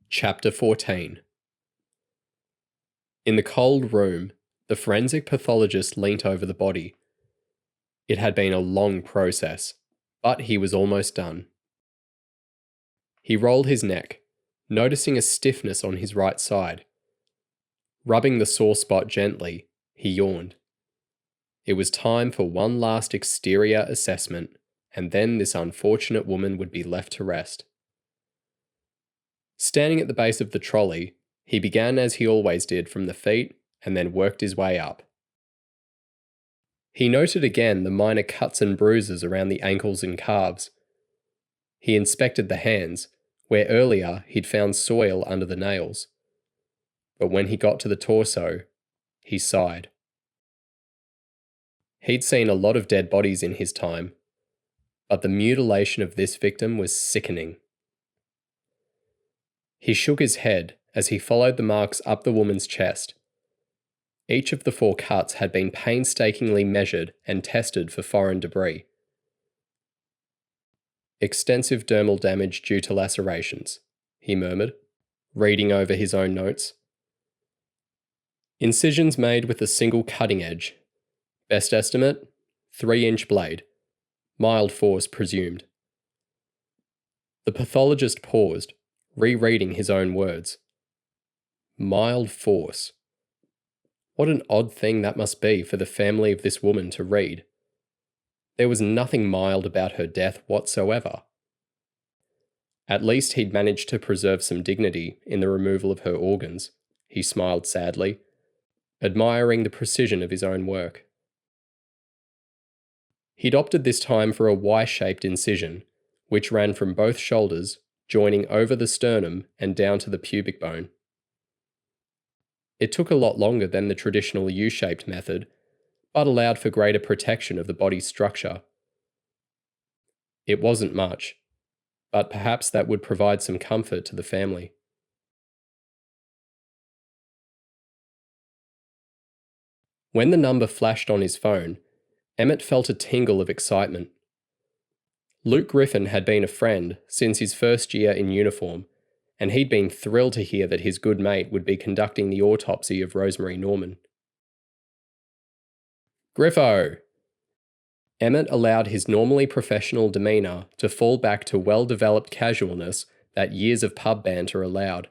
Chapter 14. In the cold room, the forensic pathologist leant over the body. It had been a long process, but he was almost done. He rolled his neck, noticing a stiffness on his right side. Rubbing the sore spot gently, he yawned. It was time for one last exterior assessment, and then this unfortunate woman would be left to rest. Standing at the base of the trolley, he began as he always did from the feet and then worked his way up. He noted again the minor cuts and bruises around the ankles and calves. He inspected the hands, where earlier he'd found soil under the nails. But when he got to the torso, he sighed. He'd seen a lot of dead bodies in his time, but the mutilation of this victim was sickening. He shook his head as he followed the marks up the woman's chest. Each of the 4 cuts had been painstakingly measured and tested for foreign debris. Extensive dermal damage due to lacerations, he murmured, reading over his own notes. Incisions made with a single cutting edge. Best estimate, 3-inch blade. Mild force presumed. The pathologist paused, rereading his own words. Mild force. What an odd thing that must be for the family of this woman to read. There was nothing mild about her death whatsoever. At least he'd managed to preserve some dignity in the removal of her organs, he smiled sadly, admiring the precision of his own work. He'd opted this time for a Y-shaped incision, which ran from both shoulders, joining over the sternum and down to the pubic bone. It took a lot longer than the traditional U-shaped method, but allowed for greater protection of the body's structure. It wasn't much, but perhaps that would provide some comfort to the family. When the number flashed on his phone, Emmett felt a tingle of excitement. Luke Griffin had been a friend since his first year in uniform, and he'd been thrilled to hear that his good mate would be conducting the autopsy of Rosemary Norman. Griffo! Emmett allowed his normally professional demeanour to fall back to well-developed casualness that years of pub banter allowed.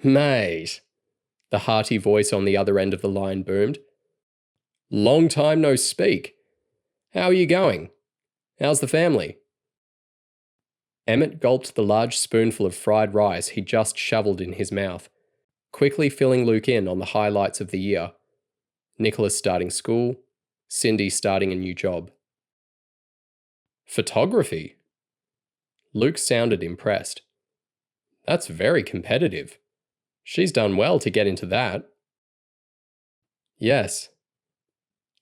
Mate! The hearty voice on the other end of the line boomed. Long time no speak. How are you going? How's the family? Emmett gulped the large spoonful of fried rice he just shoveled in his mouth, quickly filling Luke in on the highlights of the year. Nicholas starting school, Cindy starting a new job. Photography? Luke sounded impressed. That's very competitive. She's done well to get into that. Yes.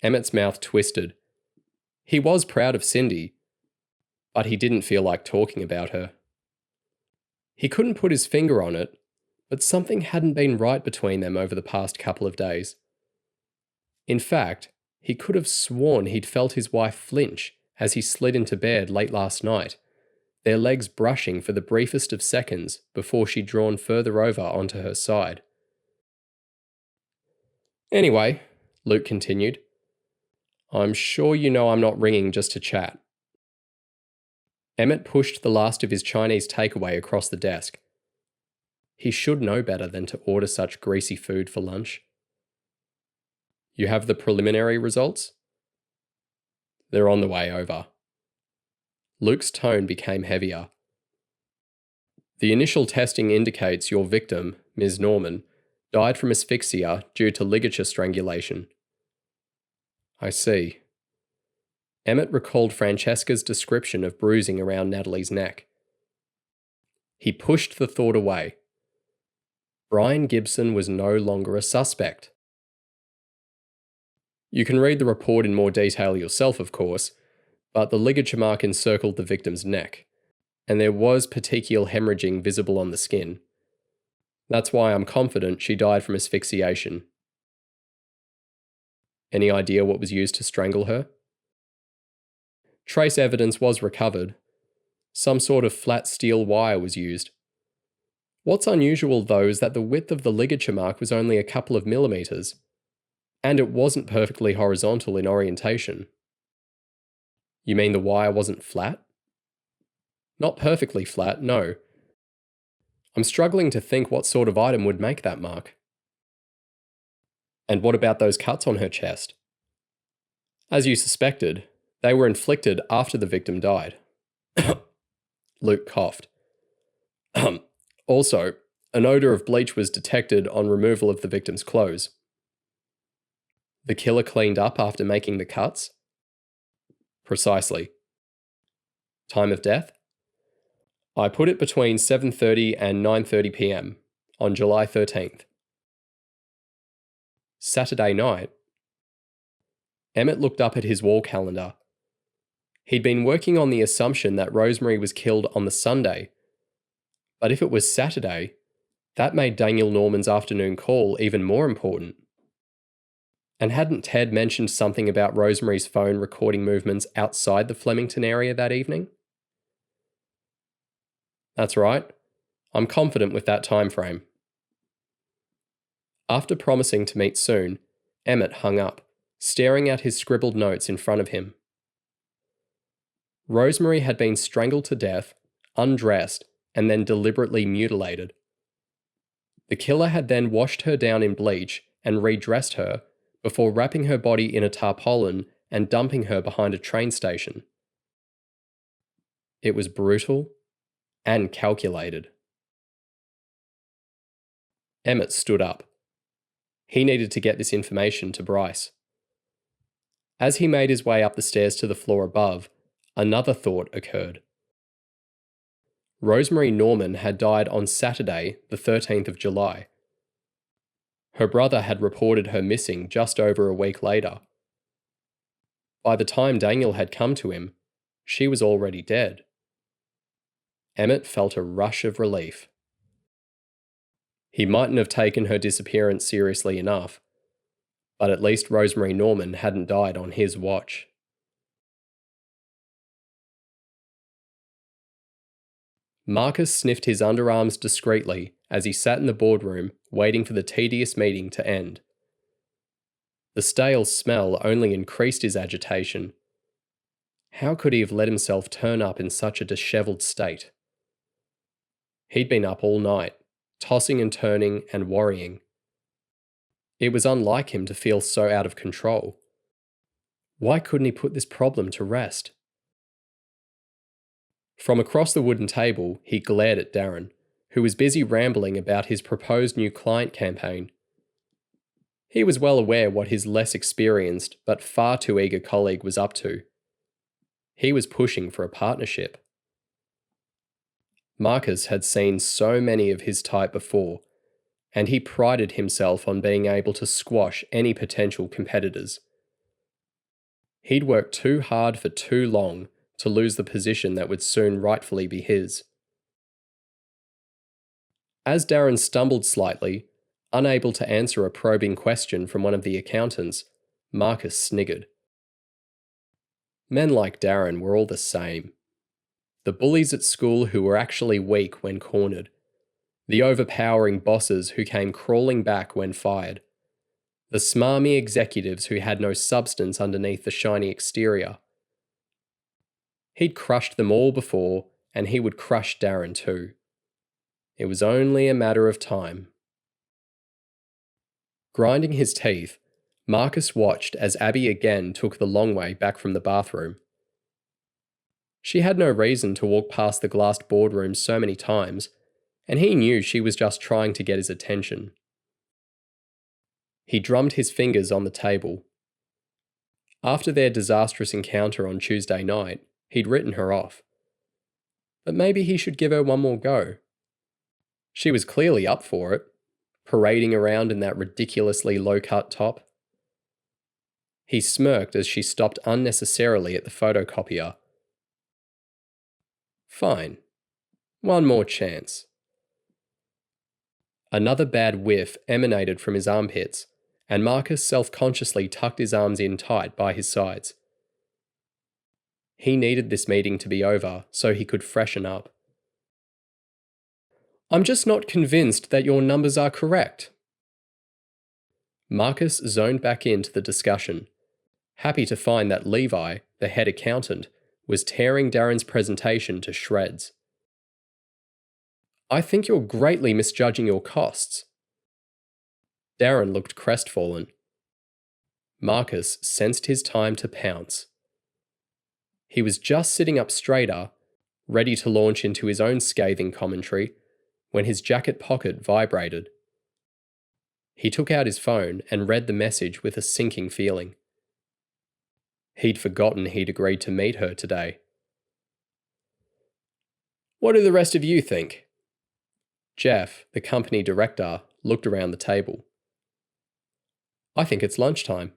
Emmett's mouth twisted. He was proud of Cindy, but he didn't feel like talking about her. He couldn't put his finger on it, but something hadn't been right between them over the past couple of days. In fact, he could have sworn he'd felt his wife flinch as he slid into bed late last night, their legs brushing for the briefest of seconds before she'd drawn further over onto her side. Anyway, Luke continued, I'm sure you know I'm not ringing just to chat. Emmett pushed the last of his Chinese takeaway across the desk. He should know better than to order such greasy food for lunch. You have the preliminary results? They're on the way over. Luke's tone became heavier. The initial testing indicates your victim, Ms. Norman, died from asphyxia due to ligature strangulation. I see. Emmett recalled Francesca's description of bruising around Natalie's neck. He pushed the thought away. Brian Gibson was no longer a suspect. You can read the report in more detail yourself, of course, but the ligature mark encircled the victim's neck, and there was petechial hemorrhaging visible on the skin. That's why I'm confident she died from asphyxiation. Any idea what was used to strangle her? Trace evidence was recovered. Some sort of flat steel wire was used. What's unusual, though, is that the width of the ligature mark was only a couple of millimeters, and it wasn't perfectly horizontal in orientation. You mean the wire wasn't flat? Not perfectly flat, no. I'm struggling to think what sort of item would make that mark. And what about those cuts on her chest? As you suspected, they were inflicted after the victim died. Luke coughed. Also, an odour of bleach was detected on removal of the victim's clothes. The killer cleaned up after making the cuts? Precisely. Time of death? I put it between 7:30 and 9:30 p.m. on July 13th. Saturday night? Emmett looked up at his wall calendar. He'd been working on the assumption that Rosemary was killed on the Sunday. But if it was Saturday, that made Daniel Norman's afternoon call even more important. And hadn't Ted mentioned something about Rosemary's phone recording movements outside the Flemington area that evening? That's right. I'm confident with that time frame. After promising to meet soon, Emmett hung up, staring at his scribbled notes in front of him. Rosemary had been strangled to death, undressed, and then deliberately mutilated. The killer had then washed her down in bleach and redressed her before wrapping her body in a tarpaulin and dumping her behind a train station. It was brutal and calculated. Emmett stood up. He needed to get this information to Bryce. As he made his way up the stairs to the floor above, another thought occurred. Rosemary Norman had died on Saturday, the 13th of July. Her brother had reported her missing just over a week later. By the time Daniel had come to him, she was already dead. Emmett felt a rush of relief. He mightn't have taken her disappearance seriously enough, but at least Rosemary Norman hadn't died on his watch. Marcus sniffed his underarms discreetly as he sat in the boardroom waiting for the tedious meeting to end. The stale smell only increased his agitation. How could he have let himself turn up in such a dishevelled state? He'd been up all night, tossing and turning and worrying. It was unlike him to feel so out of control. Why couldn't he put this problem to rest? From across the wooden table, he glared at Darren, who was busy rambling about his proposed new client campaign. He was well aware what his less experienced but far too eager colleague was up to. He was pushing for a partnership. Marcus had seen so many of his type before, and he prided himself on being able to squash any potential competitors. He'd worked too hard for too long to lose the position that would soon rightfully be his. As Darren stumbled slightly, unable to answer a probing question from one of the accountants, Marcus sniggered. Men like Darren were all the same. The bullies at school who were actually weak when cornered. The overpowering bosses who came crawling back when fired. The smarmy executives who had no substance underneath the shiny exterior. He'd crushed them all before, and he would crush Darren too. It was only a matter of time. Grinding his teeth, Marcus watched as Abby again took the long way back from the bathroom. She had no reason to walk past the glassed boardroom so many times, and he knew she was just trying to get his attention. He drummed his fingers on the table. After their disastrous encounter on Tuesday night, he'd written her off. But maybe he should give her one more go. She was clearly up for it, parading around in that ridiculously low-cut top. He smirked as she stopped unnecessarily at the photocopier. Fine. One more chance. Another bad whiff emanated from his armpits, and Marcus self-consciously tucked his arms in tight by his sides. He needed this meeting to be over so he could freshen up. I'm just not convinced that your numbers are correct. Marcus zoned back into the discussion, happy to find that Levi, the head accountant, was tearing Darren's presentation to shreds. I think you're greatly misjudging your costs. Darren looked crestfallen. Marcus sensed his time to pounce. He was just sitting up straighter, ready to launch into his own scathing commentary, when his jacket pocket vibrated. He took out his phone and read the message with a sinking feeling. He'd forgotten he'd agreed to meet her today. What do the rest of you think? Jeff, the company director, looked around the table. I think it's lunchtime,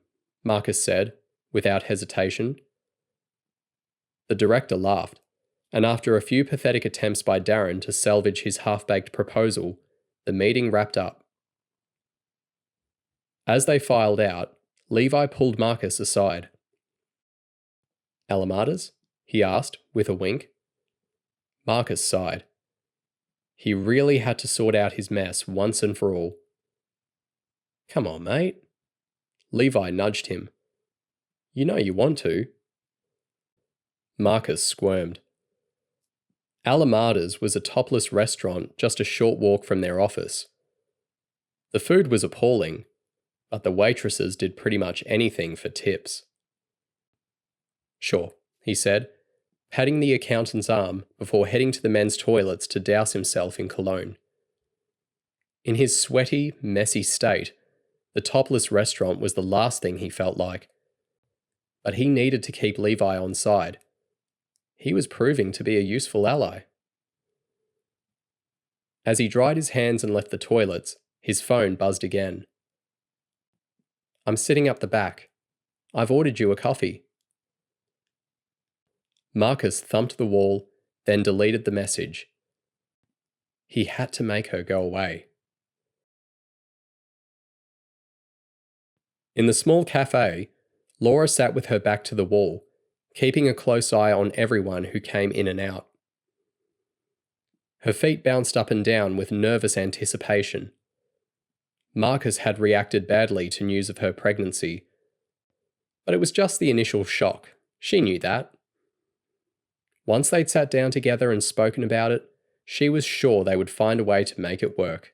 Marcus said, without hesitation. The director laughed, and after a few pathetic attempts by Darren to salvage his half-baked proposal, the meeting wrapped up. As they filed out, Levi pulled Marcus aside. Alamadas? He asked, with a wink. Marcus sighed. He really had to sort out his mess once and for all. Come on, mate. Levi nudged him. You know you want to. Marcus squirmed. Alamadas was a topless restaurant just a short walk from their office. The food was appalling, but the waitresses did pretty much anything for tips. Sure, he said, patting the accountant's arm before heading to the men's toilets to douse himself in cologne. In his sweaty, messy state, the topless restaurant was the last thing he felt like. But he needed to keep Levi on side. He was proving to be a useful ally. As he dried his hands and left the toilets, his phone buzzed again. I'm sitting up the back. I've ordered you a coffee. Marcus thumped the wall, then deleted the message. He had to make her go away. In the small cafe, Laura sat with her back to the wall, keeping a close eye on everyone who came in and out. Her feet bounced up and down with nervous anticipation. Marcus had reacted badly to news of her pregnancy. But it was just the initial shock. She knew that. Once they'd sat down together and spoken about it, she was sure they would find a way to make it work.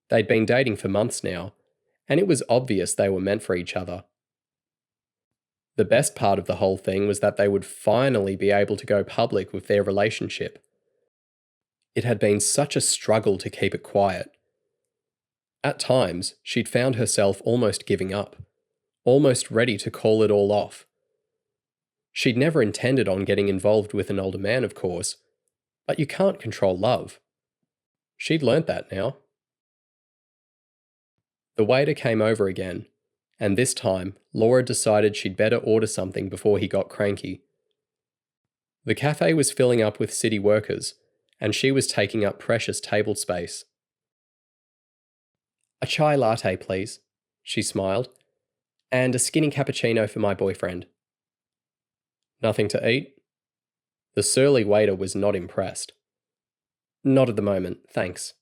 They'd been dating for months now, and it was obvious they were meant for each other. The best part of the whole thing was that they would finally be able to go public with their relationship. It had been such a struggle to keep it quiet. At times, she'd found herself almost giving up, almost ready to call it all off. She'd never intended on getting involved with an older man, of course, but you can't control love. She'd learnt that now. The waiter came over again, and this time Laura decided she'd better order something before he got cranky. The cafe was filling up with city workers, and she was taking up precious table space. A chai latte, please, she smiled, and a skinny cappuccino for my boyfriend. Nothing to eat? The surly waiter was not impressed. Not at the moment, thanks.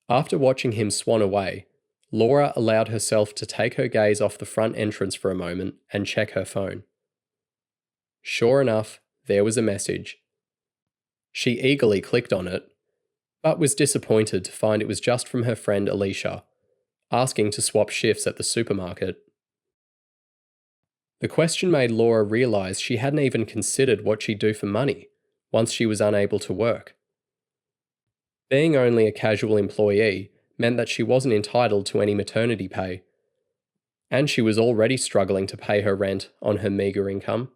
After watching him swan away, Laura allowed herself to take her gaze off the front entrance for a moment and check her phone. Sure enough, there was a message. She eagerly clicked on it, but was disappointed to find it was just from her friend Alicia, asking to swap shifts at the supermarket. The question made Laura realise she hadn't even considered what she'd do for money once she was unable to work. Being only a casual employee meant that she wasn't entitled to any maternity pay, and she was already struggling to pay her rent on her meagre income.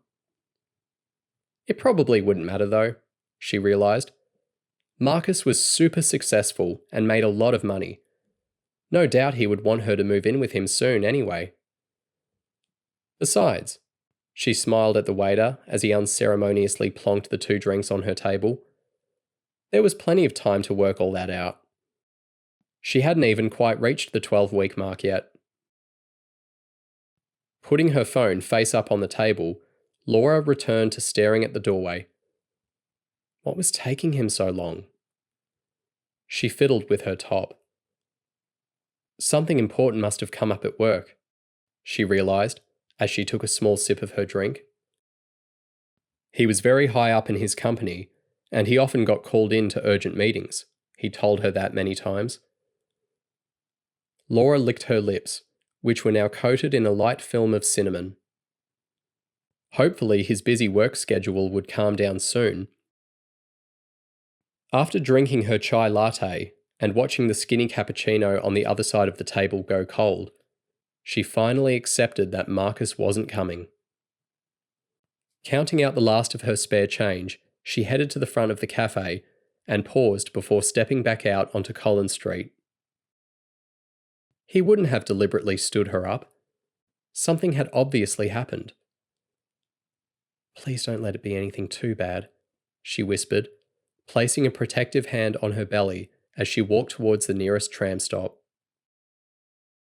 It probably wouldn't matter though, she realised. Marcus was super successful and made a lot of money. No doubt he would want her to move in with him soon anyway. Besides, she smiled at the waiter as he unceremoniously plonked the 2 drinks on her table. There was plenty of time to work all that out. She hadn't even quite reached the 12-week mark yet. Putting her phone face up on the table, Laura returned to staring at the doorway. What was taking him so long? She fiddled with her top. Something important must have come up at work, she realised as she took a small sip of her drink. He was very high up in his company, and he often got called in to urgent meetings. He told her that many times. Laura licked her lips, which were now coated in a light film of cinnamon. Hopefully his busy work schedule would calm down soon. After drinking her chai latte and watching the skinny cappuccino on the other side of the table go cold, she finally accepted that Marcus wasn't coming. Counting out the last of her spare change, she headed to the front of the cafe and paused before stepping back out onto Collins Street. He wouldn't have deliberately stood her up. Something had obviously happened. "Please don't let it be anything too bad," she whispered, placing a protective hand on her belly as she walked towards the nearest tram stop.